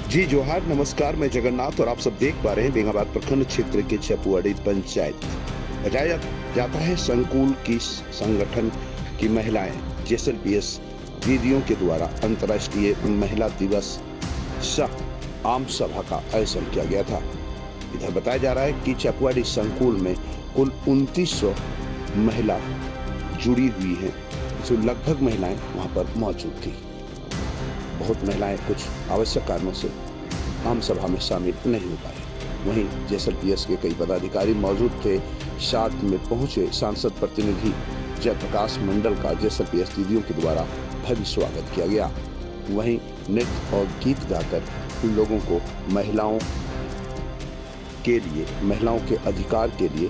जी जोहार, नमस्कार। मैं जगन्नाथ और आप सब देख पा रहे हैं बेंगाबाद प्रखंड क्षेत्र के चपुआड़ी पंचायत। बताया जाता है संकुल की संगठन की महिलाएं जेएसएलपीएस दीदियों के द्वारा अंतर्राष्ट्रीय महिला दिवस सह आम सभा का आयोजन किया गया था। इधर बताया जा रहा है कि चपुआड़ी संकुल में कुल 2900 महिला जुड़ी हुई हैं, जो लगभग महिलाएं वहां पर मौजूद थी। बहुत महिलाएं कुछ आवश्यक कारणों से आम सभा में शामिल नहीं हो पाए। वहीं जेएसएलपीएस के कई पदाधिकारी मौजूद थे। साथ में पहुंचे सांसद प्रतिनिधि जयप्रकाश मंडल का जेएसएलपीएस दीदियों के द्वारा भव्य स्वागत किया गया। वहीं नृत्य और गीत गाकर लोगों को महिलाओं के अधिकार के लिए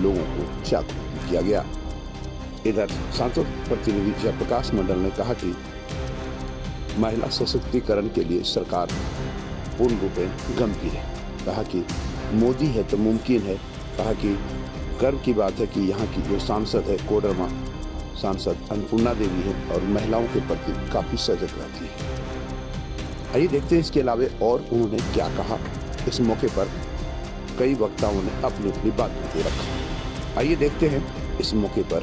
लोगों को जागरूक किया गया। इधर सांसद प्रतिनिधि जयप्रकाश मंडल ने कहा कि महिला सशक्तिकरण के लिए सरकार पूर्ण रूप में गंभीर है। कहा कि मोदी है तो मुमकिन है। कहा कि गर्व की बात है कि यहाँ की जो सांसद है कोडरमा सांसद अन्नपूर्णा देवी है और महिलाओं के प्रति काफी सजग रहती है। आइए देखते हैं इसके अलावा और उन्होंने क्या कहा। इस मौके पर कई वक्ताओं ने अपनी अपनी बातों को रखा। आइए देखते हैं इस मौके पर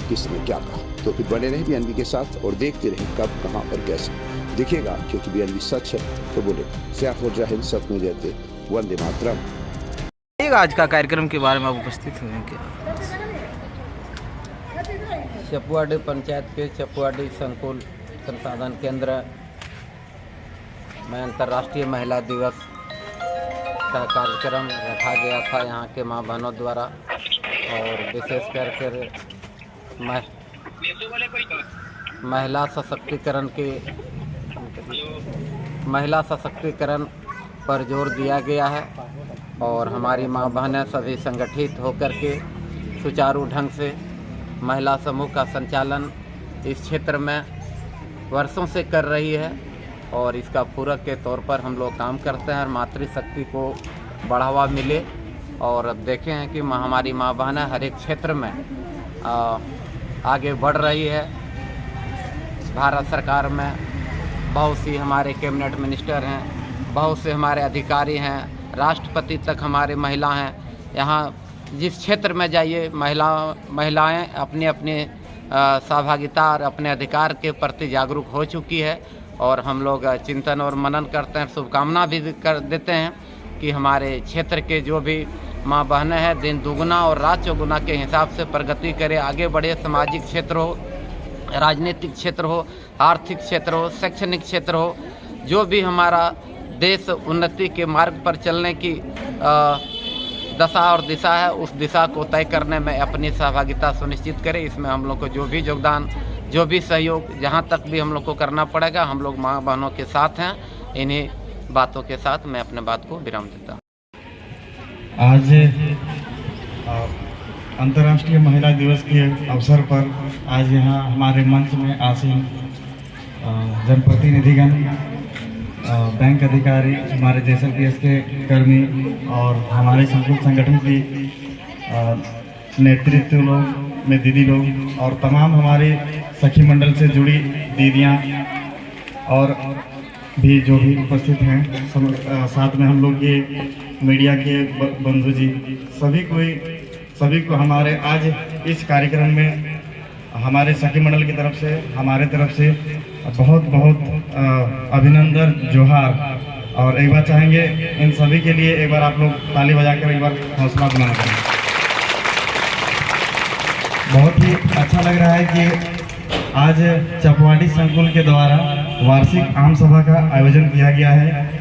किसने क्या कहा। तो फिर बने रहे बीएनबी के साथ और देखते रहे कब, कहां और कैसे दिखेगा, क्योंकि बीएनबी सच है तो बोलेगा। सियाफ हो जाहिल सच में जयते, वंदे मातरम। आज का कार्यक्रम के बारे में आप उपस्थित हुए क्या? चपुआड़ी पंचायत के चपुआड़ी संकुल संसाधन केंद्र में अंतर्राष्ट्रीय महिला दिवस का कार्यक्रम रखा गया था यहाँ के माँ बहनों द्वारा, और विशेष करके महिला सशक्तिकरण पर जोर दिया गया है। और हमारी माँ बहनें सभी संगठित होकर के सुचारू ढंग से महिला समूह का संचालन इस क्षेत्र में वर्षों से कर रही है, और इसका पूरक के तौर पर हम लोग काम करते हैं और मातृशक्ति को बढ़ावा मिले। और अब देखे हैं कि हमारी माँ बहनें हर एक क्षेत्र में आगे बढ़ रही है। भारत सरकार में बहुत सी हमारे कैबिनेट मिनिस्टर हैं, बहुत से हमारे अधिकारी हैं, राष्ट्रपति तक हमारे महिला हैं। यहाँ जिस क्षेत्र में जाइए महिलाएं अपने अपने सहभागिता और अपने अधिकार के प्रति जागरूक हो चुकी है। और हम लोग चिंतन और मनन करते हैं, शुभकामना भी कर देते हैं कि हमारे क्षेत्र के जो भी माँ बहनें हैं दिन दुगुना और रात चौगुना के हिसाब से प्रगति करें, आगे बढ़े। सामाजिक क्षेत्र हो, राजनीतिक क्षेत्र हो, आर्थिक क्षेत्र हो, शैक्षणिक क्षेत्र हो, जो भी हमारा देश उन्नति के मार्ग पर चलने की दशा और दिशा है, उस दिशा को तय करने में अपनी सहभागिता सुनिश्चित करें। इसमें हम लोग को जो भी योगदान, जो भी सहयोग, जहाँ तक भी हम लोग को करना पड़ेगा, हम लोग माँ बहनों के साथ हैं। इन्हीं बातों के साथ मैं अपने बात को विराम देता हूँ। आज अंतर्राष्ट्रीय महिला दिवस के अवसर पर आज यहाँ हमारे मंच में आसीन जनप्रतिनिधिगण, बैंक अधिकारी, हमारे जेएसएलपीएस के कर्मी और हमारे संकुल संगठन की नेतृत्व लोग में दीदी लोग और तमाम हमारे सखी मंडल से जुड़ी दीदियाँ और भी जो भी उपस्थित हैं, साथ में हम लोग के मीडिया के बंधु जी, सभी को हमारे आज इस कार्यक्रम में हमारे सखी मंडल की तरफ से, हमारे तरफ से बहुत बहुत अभिनंदन, जोहार। और एक बार चाहेंगे इन सभी के लिए एक बार आप लोग ताली बजाकर एक बार हौसला बुलंद करें। बहुत ही अच्छा लग रहा है कि आज चपुआड़ी संकुल के द्वारा वार्षिक आम सभा का आयोजन किया गया है।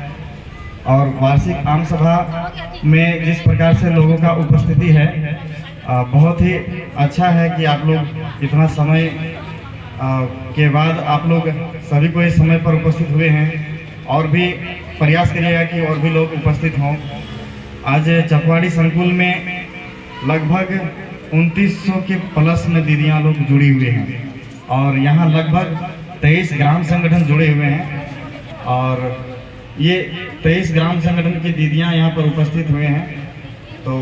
और वार्षिक आम सभा में जिस प्रकार से लोगों का उपस्थिति है, बहुत ही अच्छा है कि आप लोग इतना समय के बाद आप लोग सभी को इस समय पर उपस्थित हुए हैं। और भी प्रयास करिएगा कि और भी लोग उपस्थित हों। आज चपुआड़ी संकुल में लगभग 2900 के प्लस में दीदियाँ लोग जुड़ी हुए हैं, और यहाँ लगभग 23 ग्राम संगठन जुड़े हुए हैं। और ये 23 ग्राम संगठन की दीदियाँ यहाँ पर उपस्थित हुए हैं। तो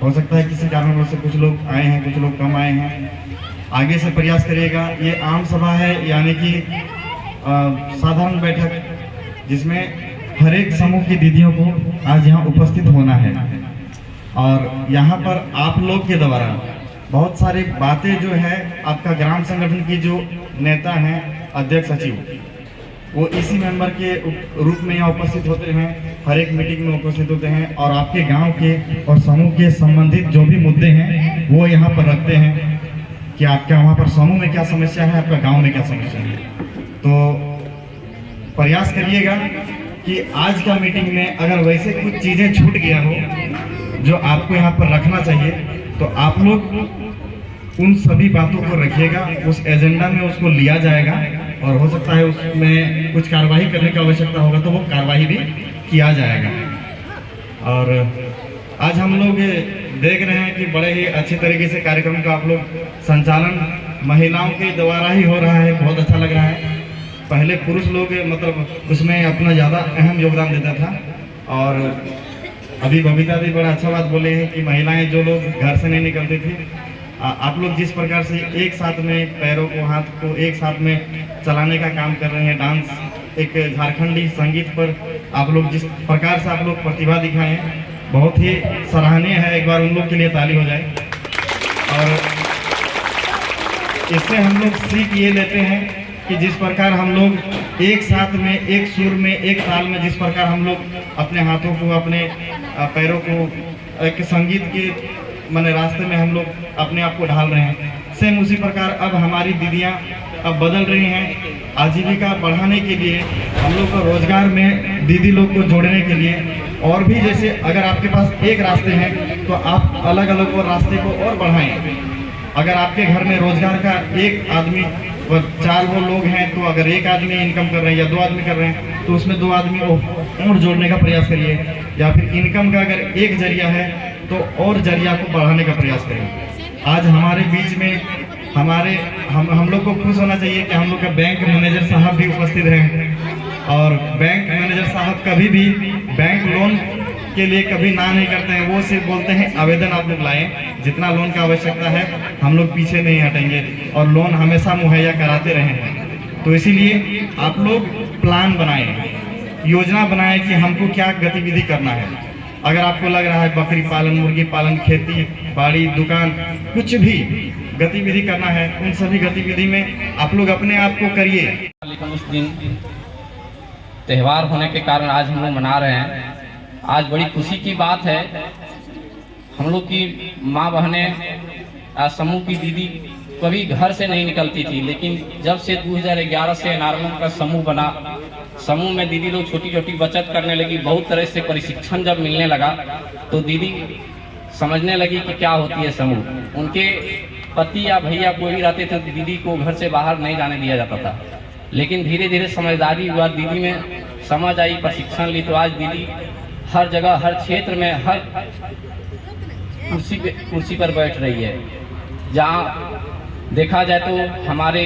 हो सकता है किसी कारणवश से कुछ लोग आए हैं, कुछ लोग कम आए हैं। आगे से प्रयास करिएगा। ये आम सभा है, यानी कि साधारण बैठक, जिसमें हर एक समूह की दीदियों को आज यहाँ उपस्थित होना है। और यहाँ पर आप लोग के द्वारा बहुत सारी बातें जो है आपका ग्राम संगठन की जो नेता हैं, अध्यक्ष सचिव, वो इसी मेंबर के रूप में यहाँ उपस्थित होते हैं, हर एक मीटिंग में उपस्थित होते हैं और आपके गांव के और समूह के संबंधित जो भी मुद्दे हैं वो यहाँ पर रखते हैं कि आपका वहाँ पर समूह में क्या समस्या है, आपका गांव में क्या समस्या है। तो प्रयास करिएगा कि आज का मीटिंग में अगर वैसे कुछ चीज़ें छूट गया हो जो आपको यहाँ पर रखना चाहिए, तो आप लोग उन सभी बातों को रखिएगा, उस एजेंडा में उसको लिया जाएगा और हो सकता है उसमें कुछ कार्रवाई करने की आवश्यकता होगा तो वो कार्रवाई भी किया जाएगा। और आज हम लोग देख रहे हैं कि बड़े ही अच्छे तरीके से कार्यक्रम का आप लोग संचालन महिलाओं के द्वारा ही हो रहा है, बहुत अच्छा लग रहा है। पहले पुरुष लोग मतलब उसमें अपना ज़्यादा अहम योगदान देता था और अभी बबीता भी बड़ा अच्छा बात बोले हैं कि महिलाएं जो लोग घर से नहीं निकलती थी, आप लोग जिस प्रकार से एक साथ में पैरों को, हाथ को एक साथ में चलाने का काम कर रहे हैं, डांस एक झारखंडी संगीत पर आप लोग जिस प्रकार से आप लोग प्रतिभा दिखाए हैं, बहुत ही सराहनीय है। एक बार उन लोग के लिए ताली हो जाए। और इससे हम लोग सीख ये लेते हैं कि जिस प्रकार हम लोग एक साथ में, एक सुर में, एक ताल में, जिस प्रकार हम लोग अपने हाथों को, अपने पैरों को एक संगीत के माने रास्ते में हम लोग अपने आप को ढाल रहे हैं, सेम उसी प्रकार अब हमारी दीदियां अब बदल रही हैं। आजीविका बढ़ाने के लिए, हम लोग को रोजगार में दीदी लोग को जोड़ने के लिए, और भी जैसे अगर आपके पास एक रास्ते हैं तो आप अलग अलग वो रास्ते को और बढ़ाएं। अगर आपके घर में रोजगार का एक आदमी और 4 वो लोग हैं, तो अगर एक आदमी इनकम कर रहे हैं या 2 आदमी कर रहे हैं तो उसमें 2 आदमी को और जोड़ने का प्रयास करिए। या फिर इनकम का अगर एक जरिया है तो और जरिया को बढ़ाने का प्रयास करिए। आज हमारे बीच में हम लोग को खुश होना चाहिए कि हम लोग का बैंक मैनेजर साहब भी उपस्थित हैं। और बैंक मैनेजर साहब कभी भी बैंक लोन के लिए कभी ना नहीं करते हैं, वो सिर्फ बोलते हैं आवेदन आप लोग लाएं, जितना लोन का आवश्यकता है हम लोग पीछे नहीं हटेंगे और लोन हमेशा मुहैया कराते रहेंगे। तो इसीलिए आप लोग प्लान बनाएं, योजना बनाएं कि हमको क्या गतिविधि करना है। अगर आपको लग रहा है बकरी पालन, मुर्गी पालन, खेती बाड़ी, दुकान, कुछ भी गतिविधि करना है, उन सभी गतिविधि में आप लोग अपने आप को करिए। लेकिन उस दिन त्यौहार होने के कारण आज हम लोग मना रहे हैं। आज बड़ी खुशी की बात है, हम लोग की माँ बहनें, आज समूह की दीदी कभी घर से नहीं निकलती थी, लेकिन जब से 2011 से एनआरएम का समूह बना, समूह में दीदी लोग छोटी छोटी बचत करने लगी। बहुत तरह से प्रशिक्षण जब मिलने लगा तो दीदी समझने लगी कि क्या होती है समूह। उनके पति या भैया कोई भी रहते थे तो दीदी को घर से बाहर नहीं जाने दिया जाता था, लेकिन धीरे धीरे समझदारी हुआ, दीदी में समझ आई, प्रशिक्षण ली, तो आज दीदी हर जगह, हर क्षेत्र में, हर कुर्सी पर बैठ रही है। जहाँ देखा जाए तो हमारे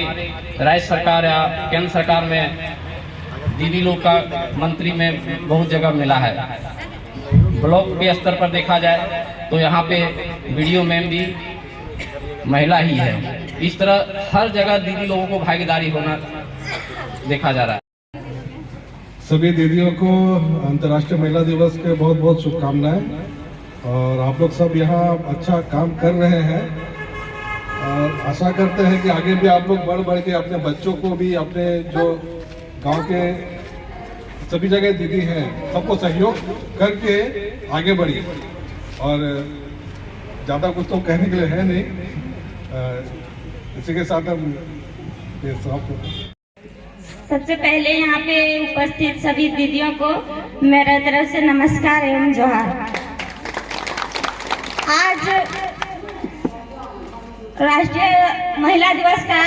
राज्य सरकार या केंद्र सरकार में दीदी लोग का मंत्री में बहुत जगह मिला है। ब्लॉक के स्तर पर देखा जाए तो यहाँ पे वीडियो मैम भी महिला ही है। इस तरह हर जगह दीदी लोगों को भागीदारी होना देखा जा रहा है। सभी दीदियों को अंतर्राष्ट्रीय महिला दिवस के बहुत बहुत शुभकामनाएं। और आप लोग सब यहाँ अच्छा काम कर रहे हैं और आशा करते हैं कि आगे भी आप लोग बढ़ बढ़ के अपने बच्चों को भी, अपने जो गांव के सभी जगह दीदी हैं सबको सहयोग करके आगे बढ़िए। और ज़्यादा कुछ तो कहने के लिए है नहीं, इसी के साथ हम ये सबसे पहले यहाँ पे उपस्थित सभी दीदियों को मेरे तरफ से नमस्कार एवं जोहार। आज राष्ट्रीय महिला दिवस का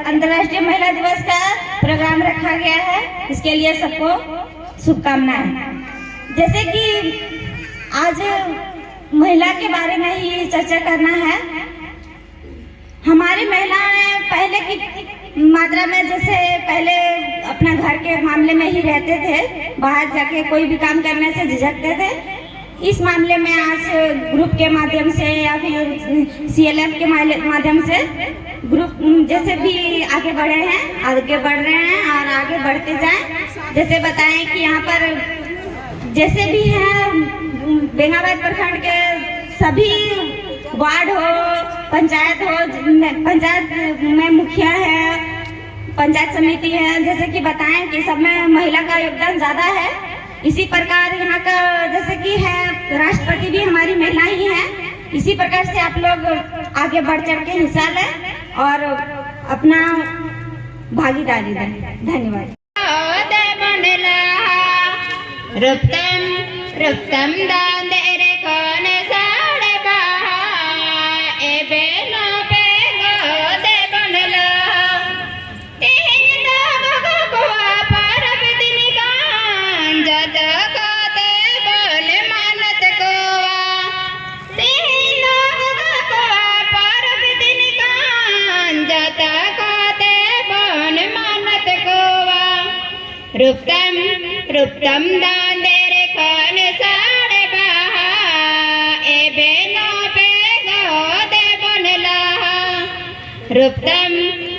अंतर्राष्ट्रीय महिला दिवस का प्रोग्राम रखा गया है, इसके लिए सबको शुभकामनाएं। जैसे कि आज महिला के बारे में ही चर्चा करना है। हमारी महिलाएं पहले की मात्रा में, जैसे पहले अपना घर के मामले में ही रहते थे, बाहर जाके कोई भी काम करने से झिझकते थे, इस मामले में आज ग्रुप के माध्यम से या फिर CLF के माध्यम से ग्रुप जैसे भी आगे बढ़े हैं, आगे बढ़ रहे हैं और आगे बढ़ते जाएं। जैसे बताएं कि यहाँ पर जैसे भी हैं बेंगाबाद प्रखंड के सभी वार्ड हो, पंचायत हो, पंचायत में मुखिया है, पंचायत समिति है, जैसे कि बताएं कि सब में महिला का योगदान ज़्यादा है। इसी प्रकार यहाँ का जैसे कि है राष्ट्रपति भी हमारी महिला ही है। इसी प्रकार से आप लोग आगे बढ़ चढ़ के हिस्सा लें और अपना भागीदारी दें। धन्यवाद। रुपतम दांदे रे खान साड़े बहा ए बेनो पे गोदे बनला।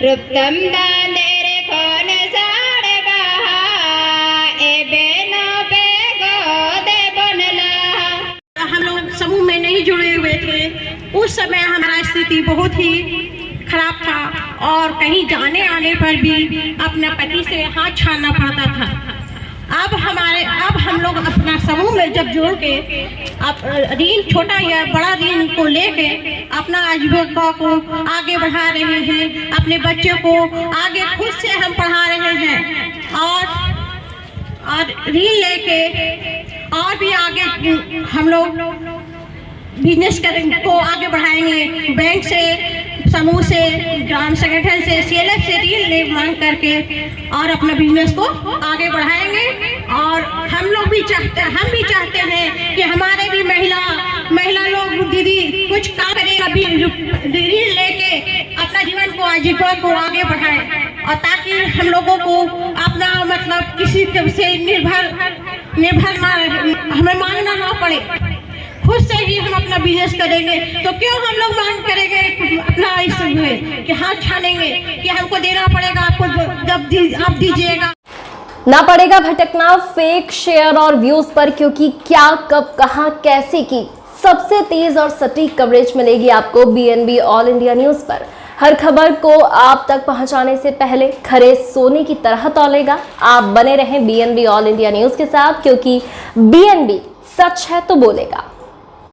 रुपतम दांदे रे खान साड़े बहा ए बेनो पे गोदे बनला। हम लोग समूह में नहीं जुड़े हुए थे, उस समय हमारा स्थिति बहुत ही खराब था और कहीं जाने आने पर भी अपने पति से हाथ छानना पड़ता था। अब हम लोग अपना समूह में जब जोड़ के ऋण छोटा या बड़ा ऋण को लेके अपना आजीविका को आगे बढ़ा रहे हैं, अपने बच्चों को आगे खुद से हम पढ़ा रहे हैं और ऋण लेके और भी आगे हम लोग बिजनेस को आगे बढ़ाएंगे। बैंक से, समूह से, ग्राम संगठन से, CLF से ऋण ले मांग करके और अपना बिजनेस को आगे बढ़ाएंगे। और हम भी चाहते हैं कि हमारे भी महिला लोग दीदी कुछ काम करेगा, ऋण लेके अपना जीवन को, आजीविका को आगे बढ़ाएं और ताकि हम लोगों को अपना मतलब किसी से निर्भर ना हमें मांगना ना पड़े। खुद से ही हम अपना बिजनेस करेंगे तो क्यों हम लोग मांग करेंगे अपना इसमें कि हाथ छानेंगे कि हमको देना पड़ेगा, आपको जब आप दीजिएगा। ना पड़ेगा भटकना फेक शेयर और व्यूज पर, क्योंकि क्या, कब, कहां, कैसे की सबसे तेज और सटीक कवरेज मिलेगी आपको BNB ऑल इंडिया न्यूज पर। हर खबर को आप तक पहुंचाने से पहले खरे सोने की तरह तौलेगा। आप बने रहें BNB ऑल इंडिया न्यूज के साथ, क्योंकि BNB सच है तो बोलेगा।